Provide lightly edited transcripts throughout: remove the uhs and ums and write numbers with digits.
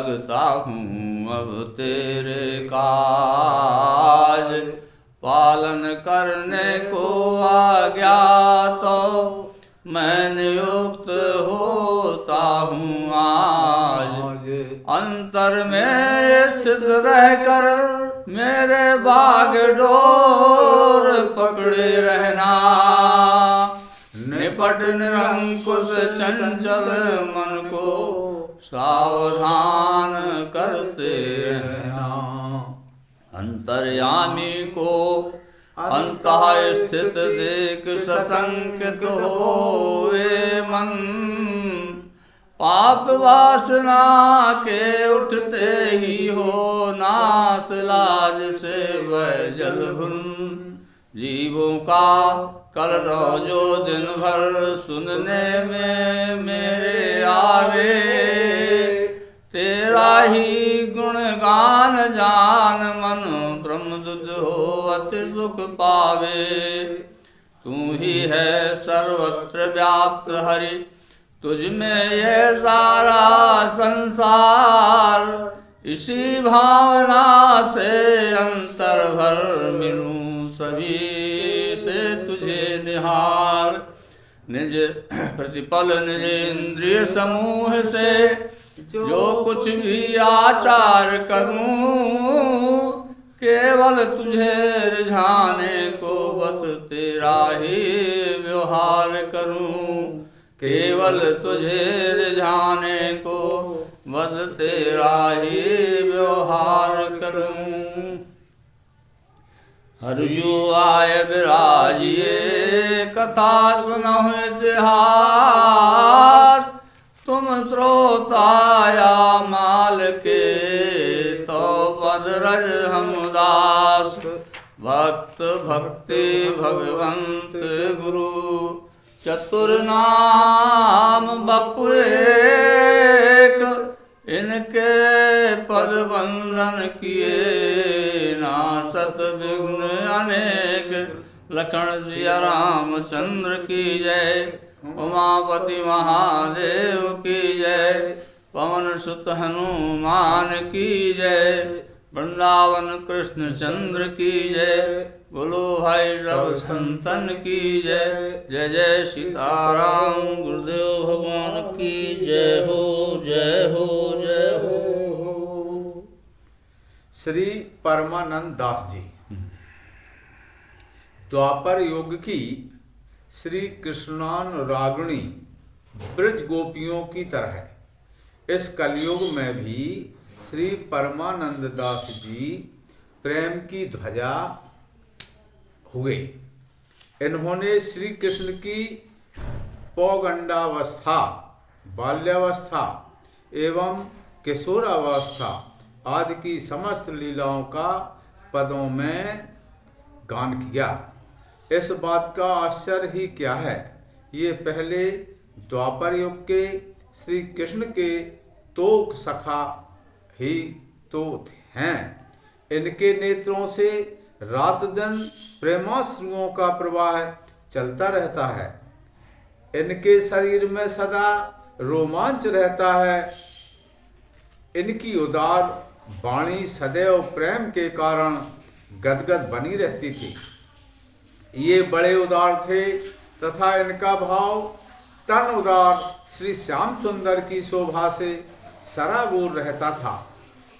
लगता हूँ अब तेरे काज। पालन करने को आज्ञा तो मैं नियुक्त होता हूँ आज। अंतर में स्थित रहकर मेरे बागडोर पकड़े रहना। निपट निरंकुश चंचल मन को सावधान करते रहना। अंतर्यामी को अंतः स्थित देख सशंकित होवे मन। पाप वासना के उठते ही हो नाश लाज से वह जलभुन। जीवों का कलरव जो दिन भर सुनने में मेरे आवे। तेरा ही गुणगान जान मन ब्रह्मदुत हो अति सुख पावे। तू ही है सर्वत्र व्याप्त हरि, तुझ में ये सारा संसार। इसी भावना से अंतर भर मिलूं सभी से तुझे निहार। निज प्रतिपल निज इंद्रिय समूह से जो कुछ भी आचार करूं। केवल तुझे रिझाने को बस तेरा ही व्यवहार करूं। केवल तुझे रिझाने को बस तेरा ही व्यवहार करूं। हरजू आय विराजिए कथा सुनहु इतिहास। तुम श्रोताया माल के सौ पद रज हम दास। भक्त भक्ति भगवंत गुरु चतुर नाम बपु एक। इनके पद बंधन किए नासत विघ्न अनेक। लखन सिया रामचंद्र की जय, उमापति महादेव की जय। पवन सुत हनुमान की जय, वृंदावन कृष्ण चंद्र की जय। बोलो भाई सब संतन की जय। जय जय सीताराम गुरुदेव भगवान की जय हो, जय हो, जय हो। श्री परमानंद दास जी द्वापर युग की श्री कृष्णानुरागिणी ब्रज गोपियों की तरह इस कलयुग में भी श्री परमानंद दास जी प्रेम की ध्वजा हुए। इन्होंने श्री कृष्ण की पौगंडावस्था, बाल्यावस्था एवं किशोरावस्था आदि की समस्त लीलाओं का पदों में गान किया। इस बात का आश्चर्य ही क्या है, ये पहले द्वापर युग के श्री कृष्ण के तोक सखा ही तो हैं। इनके नेत्रों से रात दिन प्रेमाश्रुओं का प्रवाह चलता रहता है। इनके शरीर में सदा रोमांच रहता है। इनकी उदार वाणी सदैव प्रेम के कारण गदगद बनी रहती थी। ये बड़े उदार थे तथा इनका भाव तन उदार श्री श्याम सुंदर की शोभा से सराबोर रहता था।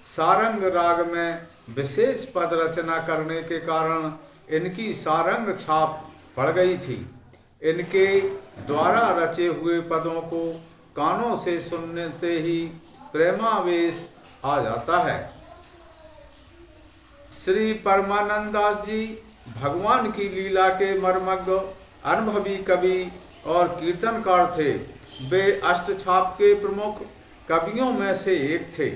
सारंग राग में विशेष पद रचना करने के कारण इनकी सारंग छाप पड़ गई थी। इनके द्वारा रचे हुए पदों को कानों से सुनते ही प्रेमावेश आ जाता है। श्री परमानंद दास जी भगवान की लीला के मर्मज्ञ, अनुभवी कवि और कीर्तनकार थे। वे अष्टछाप के प्रमुख कवियों में से एक थे।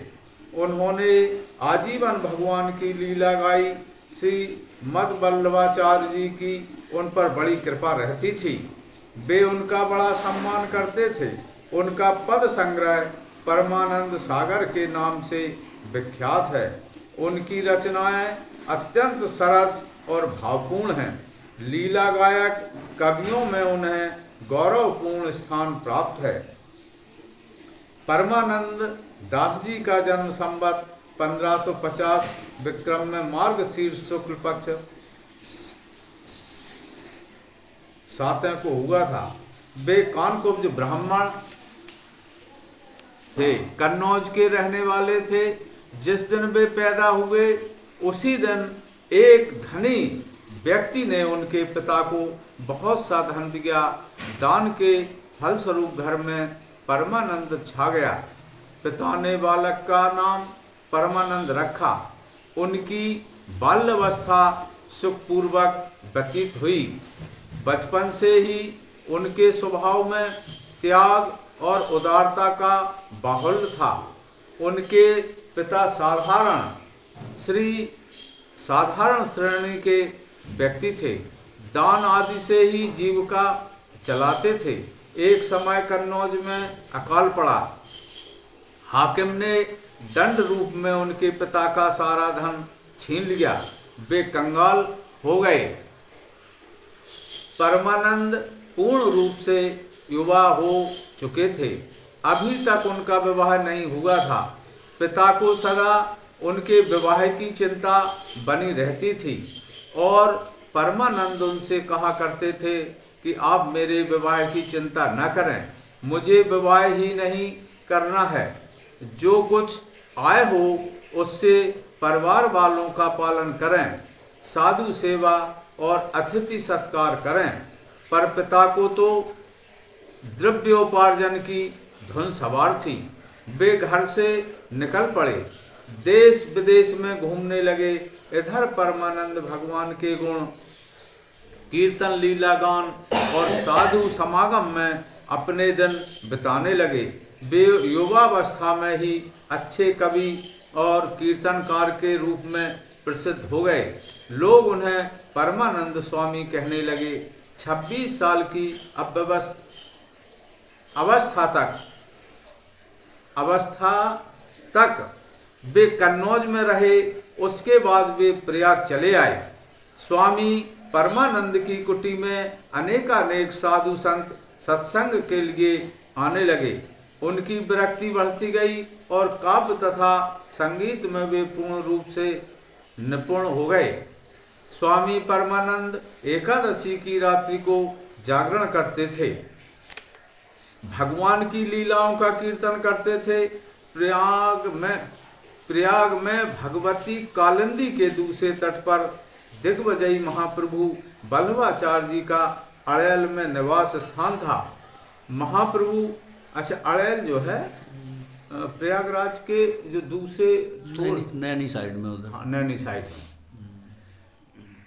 उन्होंने आजीवन भगवान की लीला गाई। श्री मद वल्लभाचार्य जी की उन पर बड़ी कृपा रहती थी। वे उनका बड़ा सम्मान करते थे। उनका पद संग्रह परमानंद सागर के नाम से विख्यात है। उनकी रचनाएं अत्यंत सरस और भावपूर्ण हैं। लीला गायक कवियों में उन्हें गौरवपूर्ण स्थान प्राप्त है। परमानंद दास जी का जन्म संवत 1550 विक्रम में मार्गशीर्ष शुक्ल पक्ष 7 को हुआ था। वे कानकुब्ज ब्राह्मण थे, कन्नौज के रहने वाले थे। जिस दिन वे पैदा हुए उसी दिन एक धनी व्यक्ति ने उनके पिता को बहुत सा धन दिया। दान के फलस्वरूप घर में परमानंद छा गया। पिता ने बालक का नाम परमानंद रखा। उनकी बाल्यावस्था सुखपूर्वक व्यतीत हुई। बचपन से ही उनके स्वभाव में त्याग और उदारता का बाहुल्य था। उनके पिता साधारण श्रेणी के व्यक्ति थे। दान आदि से ही जीविका चलाते थे। एक समय कन्नौज में अकाल पड़ा। हाकिम ने दंड रूप में उनके पिता का सारा धन छीन लिया। वे कंगाल हो गए। परमानंद पूर्ण रूप से युवा हो चुके थे। अभी तक उनका विवाह नहीं हुआ था। पिता को सदा उनके विवाह की चिंता बनी रहती थी और परमानंद उनसे कहा करते थे कि आप मेरे विवाह की चिंता न करें, मुझे विवाह ही नहीं करना है। जो कुछ आय हो उससे परिवार वालों का पालन करें, साधु सेवा और अतिथि सत्कार करें। पर पिता को तो द्रव्योपार्जन की धुन सवार थी। वे घर से निकल पड़े, देश विदेश में घूमने लगे। इधर परमानंद भगवान के गुण कीर्तन लीला गान और साधु समागम में अपने दिन बिताने लगे। वे युवावस्था में ही अच्छे कवि और कीर्तनकार के रूप में प्रसिद्ध हो गए। लोग उन्हें परमानंद स्वामी कहने लगे। 26 साल की अवस्था तक वे कन्नौज में रहे। उसके बाद वे प्रयाग चले आए। स्वामी परमानंद की कुटी में अनेकानेक साधु संत सत्संग के लिए आने लगे। उनकी विरक्ति बढ़ती गई और काव्य तथा संगीत में वे पूर्ण रूप से निपुण हो गए। स्वामी परमानंद एकादशी की रात्रि को जागरण करते थे, भगवान की लीलाओं का कीर्तन करते थे। प्रयाग में भगवती कालिंदी के दूसरे तट पर दिग्विजयी महाप्रभु बल्लभाचार्य जी का अड़ैल में निवास स्थान था। महाप्रभु अड़ैल जो है प्रयागराज के जो दूसरे नैनी साइड में उधर। हाँ, नैनी साइड में।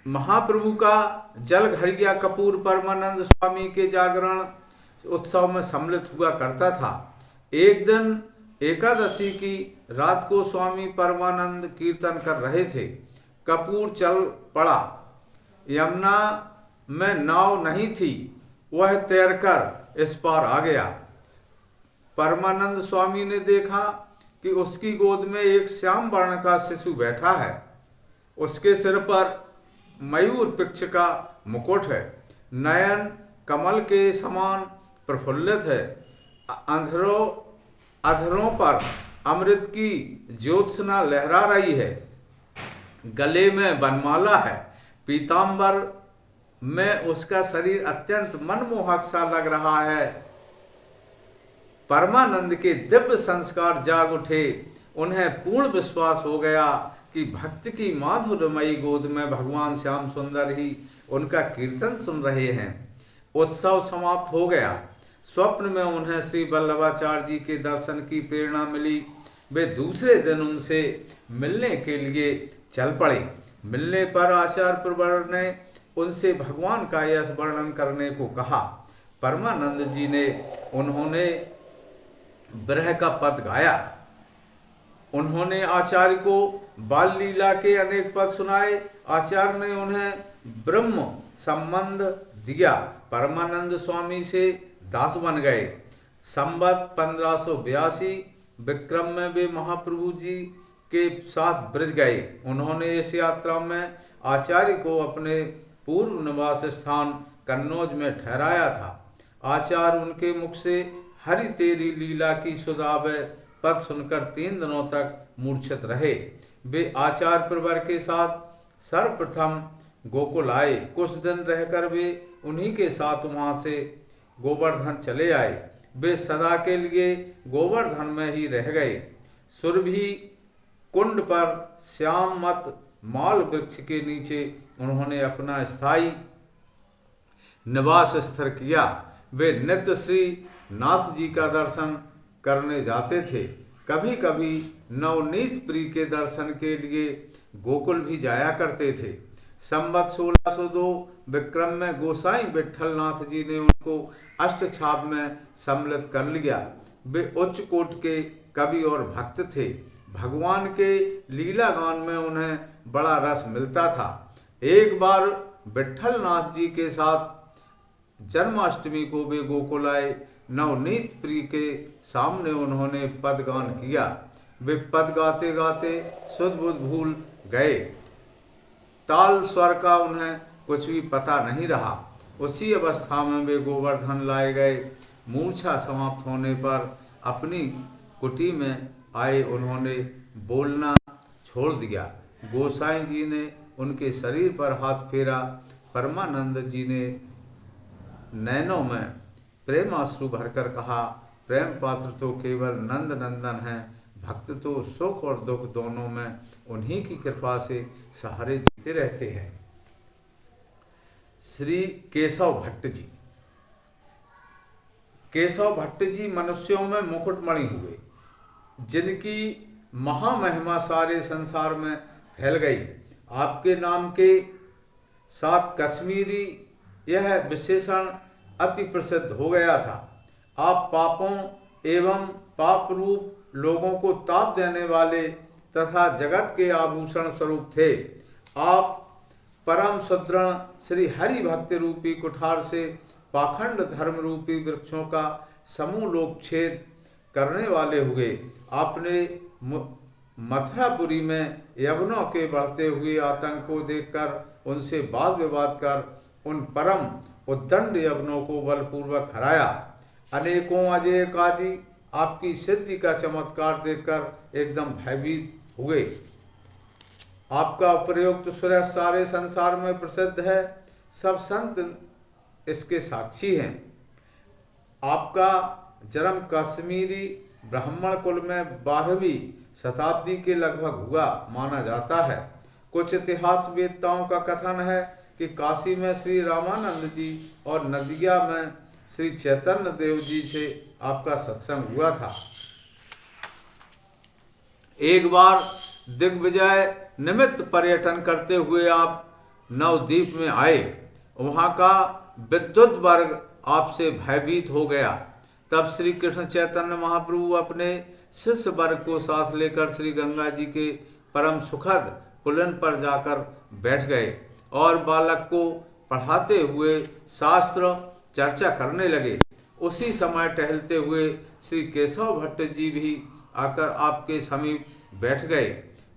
महाप्रभु का जलघरिया कपूर परमानंद स्वामी के जागरण उत्सव में सम्मिलित हुआ करता था। एक दिन एकादशी की रात को स्वामी परमानंद कीर्तन कर रहे थे। कपूर चल पड़ा। यमुना में नाव नहीं थी, वह तैरकर इस पार आ गया। परमानंद स्वामी ने देखा कि उसकी गोद में एक श्याम वर्ण का शिशु बैठा है। उसके सिर पर मयूर पक्ष का मुकुट है। नयन कमल के समान प्रफुल्लित है। अधरों पर अमृत की ज्योत्सना लहरा रही है। गले में बनमाला है। पीतांबर में उसका शरीर अत्यंत मनमोहक सा लग रहा है। परमानंद के दिव्य संस्कार जाग उठे। उन्हें पूर्ण विश्वास हो गया कि भक्त की माधुर्यमयी गोद में भगवान श्याम सुंदर ही उनका कीर्तन सुन रहे हैं। उत्सव समाप्त हो गया। स्वप्न में उन्हें श्री बल्लभाचार्य जी के दर्शन की प्रेरणा मिली। वे दूसरे दिन उनसे मिलने के लिए चल पड़े। मिलने पर आचार्य प्रवर ने उनसे भगवान का यश वर्णन करने को कहा। परमानंद जी ने उन्होंने विरह का पद गाया। उन्होंने आचार्य को बाल लीला के अनेक पद सुनाए। आचार्य ने उन्हें ब्रह्म संबंध दिया। परमानंद स्वामी से दास बन गए। संवत 1582 विक्रम में वे महाप्रभु जी के साथ ब्रज गए। उन्होंने इस यात्रा में आचार्य को अपने पूर्व निवास स्थान कन्नौज में ठहराया था। आचार्य उनके मुख से हरि तेरी लीला की सुधा व पद सुनकर 3 दिनों तक मूर्छित रहे। वे आचार्य प्रवर के साथ सर्वप्रथम गोकुल आए। कुछ दिन रहकर वे उन्हीं के साथ वहां से गोवर्धन चले आए। वे सदा के लिए गोवर्धन में ही रह गए। सुरभि कुंड पर श्याममत माल वृक्ष के नीचे उन्होंने अपना स्थायी निवास स्थिर किया। वे नित्य श्री नाथ जी का दर्शन करने जाते थे। कभी कभी नवनीत प्रिय के दर्शन के लिए गोकुल भी जाया करते थे। संवत 1602 विक्रम में गोसाई विट्ठल नाथ जी ने उनको अष्टछाप में सम्मिलित कर लिया। वे उच्च कोट के कवि और भक्त थे। भगवान के लीला गान में उन्हें बड़ा रस मिलता था। एक बार विट्ठल नाथ जी के साथ जन्माष्टमी को वे गोकुल आए। नवनीत प्रिय के सामने उन्होंने पदगान किया। वे पद गाते गाते सुध बुध भूल गए। ताल स्वर का उन्हें कुछ भी पता नहीं रहा। उसी अवस्था में वे गोवर्धन लाए गए। मूर्छा समाप्त होने पर अपनी कुटी में आए उन्होंने बोलना छोड़ दिया। गोसाई जी ने उनके शरीर पर हाथ फेरा। परमानंद जी ने नैनों में प्रेमाश्रु भरकर कहा, प्रेम पात्र तो केवल नंद नंदन हैं, भक्त तो सुख और दुख दोनों में उन्हीं की कृपा से सहारे जीते रहते हैं। श्री केशव भट्ट जी। केशव भट्ट जी मनुष्यों में मुकुटमणि हुए, जिनकी महामहिमा सारे संसार में फैल गई। आपके नाम के साथ कश्मीरी यह विशेषण अति प्रसिद्ध हो गया था। आप पापों एवं पाप रूप लोगों को ताप देने वाले तथा जगत के आभूषण स्वरूप थे। आप परम सुदृढ़ श्री हरि भक्ति रूपी कुठार से पाखंड धर्म रूपी वृक्षों का समूह लोक छेद करने वाले हुए। आपने मथुरापुरी में यवनों के बढ़ते हुए आतंक को देखकर उनसे वाद विवाद कर उन परम उद्दंड यवनों को बलपूर्वक हराया। अनेकों अजय काजी आपकी सिद्धि का चमत्कार देखकर एकदम भयभीत हुए। आपका प्रयुक्त सूर्य सारे संसार में प्रसिद्ध है। सब संत इसके साक्षी हैं। आपका जन्म कश्मीरी ब्राह्मण कुल में 12वीं शताब्दी के लगभग हुआ माना जाता है। कुछ इतिहास वेदताओं का कथन है कि काशी में श्री रामानंद जी और नदिया में श्री चैतन्य देव जी से आपका सत्संग हुआ था। एक बार दिग्विजय निमित्त पर्यटन करते हुए आप नवद्वीप में आए। वहां का विद्युत वर्ग आपसे भयभीत हो गया। तब श्री कृष्ण चैतन्य महाप्रभु अपने शिष्य वर्ग को साथ लेकर श्री गंगा जी के परम सुखद पुलिन पर जाकर बैठ गए और बालक को पढ़ाते हुए शास्त्र चर्चा करने लगे। उसी समय टहलते हुए श्री केशव भट्ट जी भी आकर आपके समीप बैठ गए।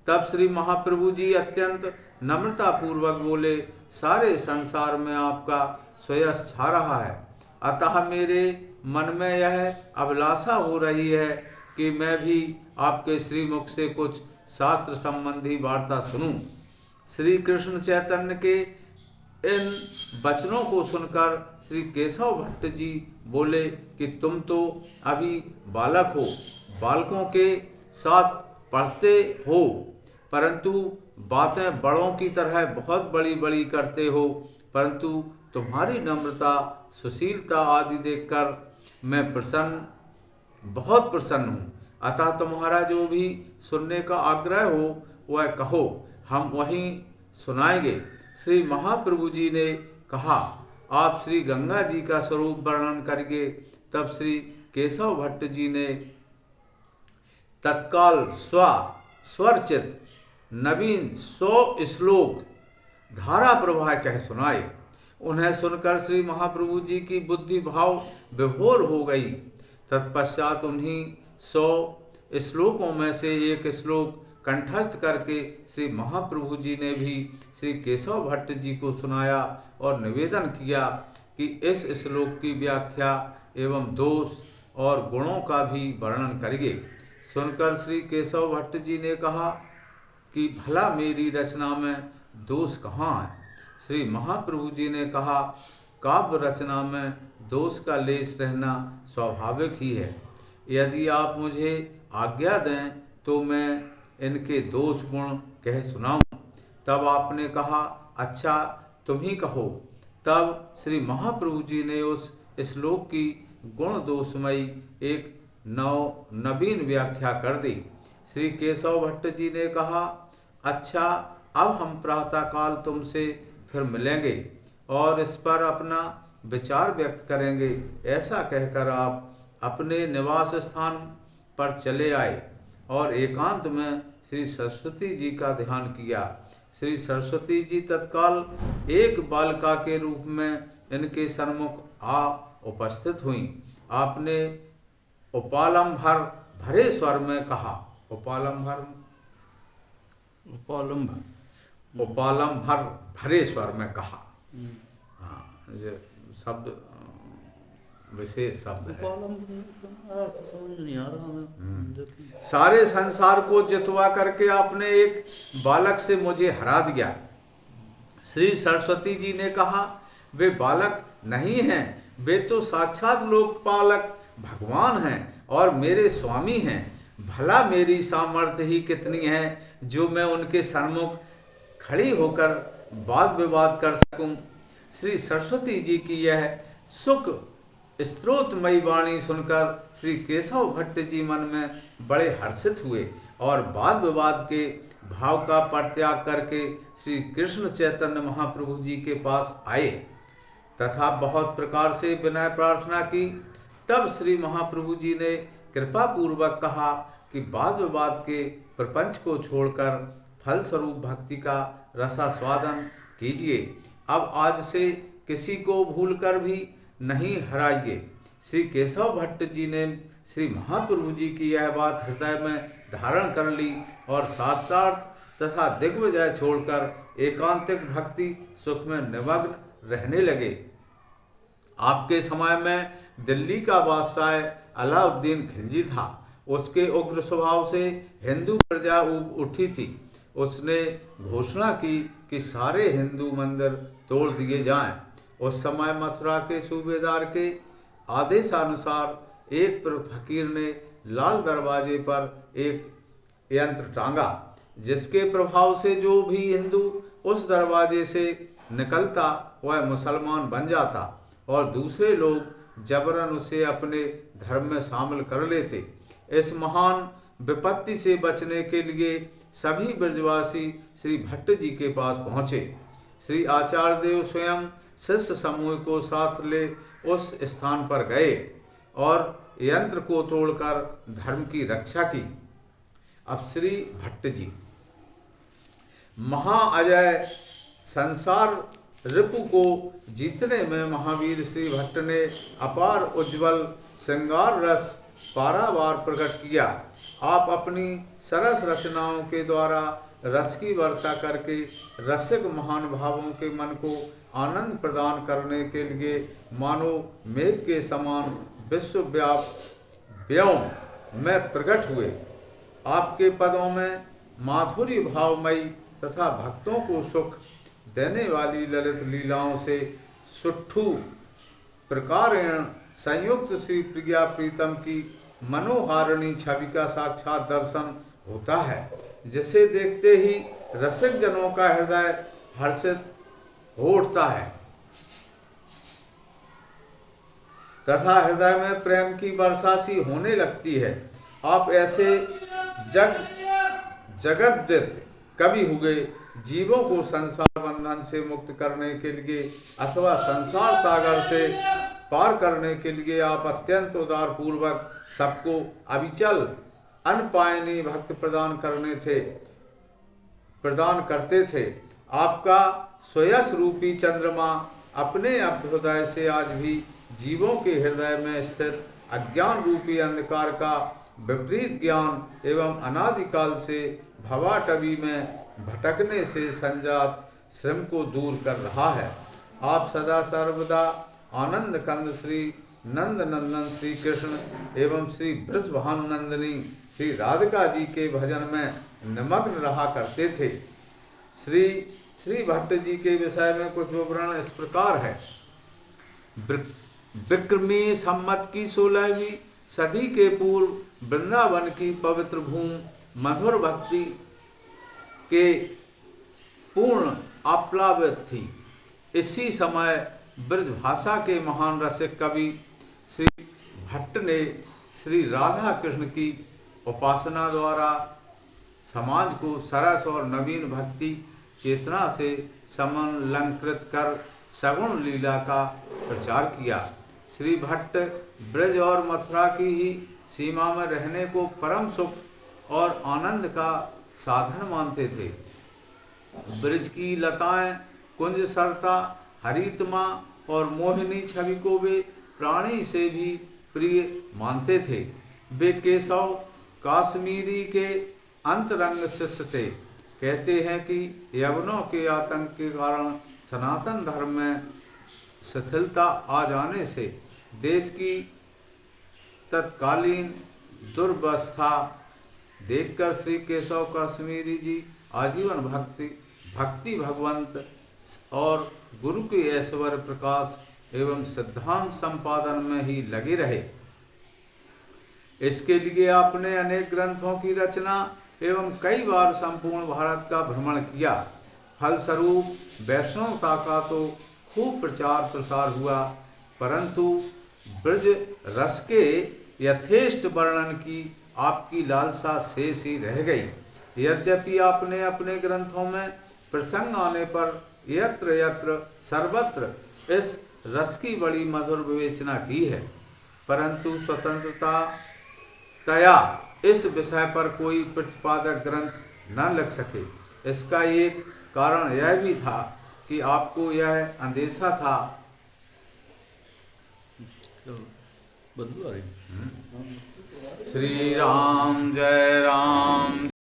तब श्री महाप्रभु जी अत्यंत नम्रता पूर्वक बोले, सारे संसार में आपका स्वयं छा रहा है, अतः मेरे मन में यह अभिलाषा हो रही है कि मैं भी आपके श्रीमुख से कुछ शास्त्र संबंधी वार्ता सुनूं। श्री कृष्ण चैतन्य के इन वचनों को सुनकर श्री केशव भट्ट जी बोले कि तुम तो अभी बालक हो, बालकों के साथ पढ़ते हो, परंतु बातें बड़ों की तरह बहुत बड़ी बड़ी करते हो, परंतु तुम्हारी नम्रता सुशीलता आदि देखकर मैं बहुत प्रसन्न हूँ। अतः तुम्हारा जो भी सुनने का आग्रह हो वह कहो, हम वहीं सुनाएंगे। श्री महाप्रभु जी ने कहा, आप श्री गंगा जी का स्वरूप वर्णन करेंगे। तब श्री केशव भट्ट जी ने तत्काल स्वरचित नवीन 100 श्लोक धारा प्रवाह कह सुनाए। उन्हें सुनकर श्री महाप्रभु जी की बुद्धि भाव विभोर हो गई। तत्पश्चात उन्हीं 100 श्लोकों में से एक श्लोक कंठस्थ करके श्री महाप्रभु जी ने भी श्री केशव भट्ट जी को सुनाया और निवेदन किया कि इस श्लोक की व्याख्या एवं दोष और गुणों का भी वर्णन करिए। सुनकर श्री केशव भट्ट जी ने कहा कि भला मेरी रचना में दोष कहाँ है। श्री महाप्रभु जी ने कहा, काव्य रचना में दोष का लेश रहना स्वाभाविक ही है। यदि आप मुझे आज्ञा दें तो मैं इनके दोष गुण कह सुनाऊं। तब आपने कहा, अच्छा तुम ही कहो। तब श्री महाप्रभु जी ने उस श्लोक की गुण दोषमयी एक नवीन व्याख्या कर दी। श्री केशव भट्ट जी ने कहा, अच्छा अब हम प्रातःकाल तुमसे फिर मिलेंगे और इस पर अपना विचार व्यक्त करेंगे। ऐसा कहकर आप अपने निवास स्थान पर चले आए और एकांत में श्री सरस्वती जी का ध्यान किया। श्री सरस्वती जी तत्काल एक बालिका के रूप में इनके सन्मुख आ उपस्थित हुई। आपने उपालंभर भरे स्वर में कहा, उपालंभर भरे स्वर में कहा। हाँ, ये शब्द विशेष शब्द है। सारे संसार को जितवा करके आपने एक बालक से मुझे हरा दिया। श्री सरस्वती जी ने कहा, वे बालक नहीं हैं, वे तो साक्षात लोकपालक भगवान हैं और मेरे स्वामी हैं। भला मेरी सामर्थ्य ही कितनी है जो मैं उनके सन्मुख खड़ी होकर वाद विवाद कर सकूं। श्री सरस्वती जी की यह सुख स्त्रोतमयी वाणी सुनकर श्री केशव भट्ट जी मन में बड़े हर्षित हुए और वाद विवाद के भाव का परित्याग करके श्री कृष्ण चैतन्य महाप्रभु जी के पास आए तथा बहुत प्रकार से विनय प्रार्थना की। तब श्री महाप्रभु जी ने कृपा पूर्वक कहा कि वाद विवाद के प्रपंच को छोड़कर फलस्वरूप भक्ति का रसास्वादन कीजिए। अब आज से किसी को भूलकर भी नहीं हराइए। श्री केशव भट्ट जी ने श्री महाप्रभु जी की यह बात हृदय में धारण कर ली और शास्त्रार्थ तथा दिग्विजय छोड़कर एकांतिक भक्ति सुख में निमग्न रहने लगे। आपके समय में दिल्ली का बादशाह अलाउद्दीन खिलजी था। उसके उग्र स्वभाव से हिंदू प्रजा उठी थी। उसने घोषणा की कि सारे हिंदू मंदिर तोड़ दिए जाएं। उस समय मथुरा के सूबेदार के आदेशानुसार एक फकीर ने लाल दरवाजे पर एक यंत्र टांगा, जिसके प्रभाव से जो भी हिंदू उस दरवाजे से निकलता वह मुसलमान बन जाता और दूसरे लोग जबरन उसे अपने धर्म में शामिल कर लेते। इस महान विपत्ति से बचने के लिए सभी ब्रजवासी श्री भट्ट जी के पास पहुँचे। श्री आचार्य देव स्वयं शिष्य समूह को साथ ले उस स्थान पर गए और यंत्र को तोड़कर धर्म की रक्षा की। अब श्री भट्ट जी महाअजय संसार रिपु को जीतने में महावीर श्री भट्ट ने अपार उज्जवल श्रृंगार रस पारावार प्रकट किया। आप अपनी सरस रचनाओं के द्वारा रस की वर्षा करके रसिक महानुभावों के मन को आनंद प्रदान करने के लिए मानो मेघ के समान विश्वव्याप व्योम में प्रकट हुए। आपके पदों में माधुर्य भावमयी तथा भक्तों को सुख देने वाली ललित लीलाओं से सुट्ठू प्रकारेण संयुक्त श्री प्रिया प्रीतम की मनोहारिणी छवि का साक्षात दर्शन होता है, जिसे देखते ही रसिक जनों का हृदय हर्षित हो उठता है तथा हृदय में प्रेम की वर्षा सी होने लगती है। आप ऐसे जगद्वित कवि हुए जीवों को संसार बंधन से मुक्त करने के लिए अथवा संसार सागर से पार करने के लिए आप अत्यंत उदार पूर्वक सबको अविचल अनपायनी भक्ति प्रदान करते थे। आपका स्वयस रूपी चंद्रमा अपने अभ्युदय से आज भी जीवों के हृदय में स्थित अज्ञान रूपी अंधकार का विपरीत ज्ञान एवं अनादिकाल से भवाटवी में भटकने से संजात श्रम को दूर कर रहा है। आप सदा सर्वदा आनंद कंद श्री नंद नंदन श्री कृष्ण एवं श्री वृषभानु नंदिनी श्री राधिका जी के भजन में निमग्न रहा करते थे। श्री भट्ट जी के विषय में कुछ विवरण इस प्रकार है। विक्रमी सम्मत की 16वीं सदी के पूर्व वृंदावन की पवित्र भूमि मधुर भक्ति के पूर्ण आप्लावित थी। इसी समय ब्रजभाषा के महान रसिक कवि श्री भट्ट ने श्री राधा कृष्ण की उपासना द्वारा समाज को सरस और नवीन भक्ति चेतना से समलंकृत कर सगुण लीला का प्रचार किया। श्री भट्ट ब्रज और मथुरा की ही सीमा में रहने को परम सुख और आनंद का साधन मानते थे। ब्रज की लताएं, कुंज सरता, हरितमा और मोहिनी छवि को वे प्राणी से भी प्रिय मानते थे। वे केशव काश्मीरी के अंतरंग शिष्य थे। कहते हैं कि यवनों के आतंक के कारण सनातन धर्म में शिथिलता आ जाने से देश की तत्कालीन दुर्वस्था देखकर श्री केशव काश्मीरी जी आजीवन भक्ति भगवंत और गुरु के ऐश्वर्य प्रकाश एवं सिद्धांत संपादन में ही लगे रहे। इसके लिए आपने अनेक ग्रंथों की रचना एवं कई बार संपूर्ण भारत का भ्रमण किया। फलस्वरूप वैष्णवता का तो खूब प्रचार प्रसार हुआ, परंतु ब्रज रस के यथेष्ट वर्णन की आपकी लालसा शेष ही रह गई। यद्यपि आपने अपने ग्रंथों में प्रसंग आने पर यत्र यत्र सर्वत्र इस रस की बड़ी मधुर विवेचना की है, परंतु स्वतंत्रता तया इस विषय पर कोई प्रतिपादक ग्रंथ न लिख सके। इसका एक कारण यह भी था कि आपको यह अंदेशा था श्री राम जय राम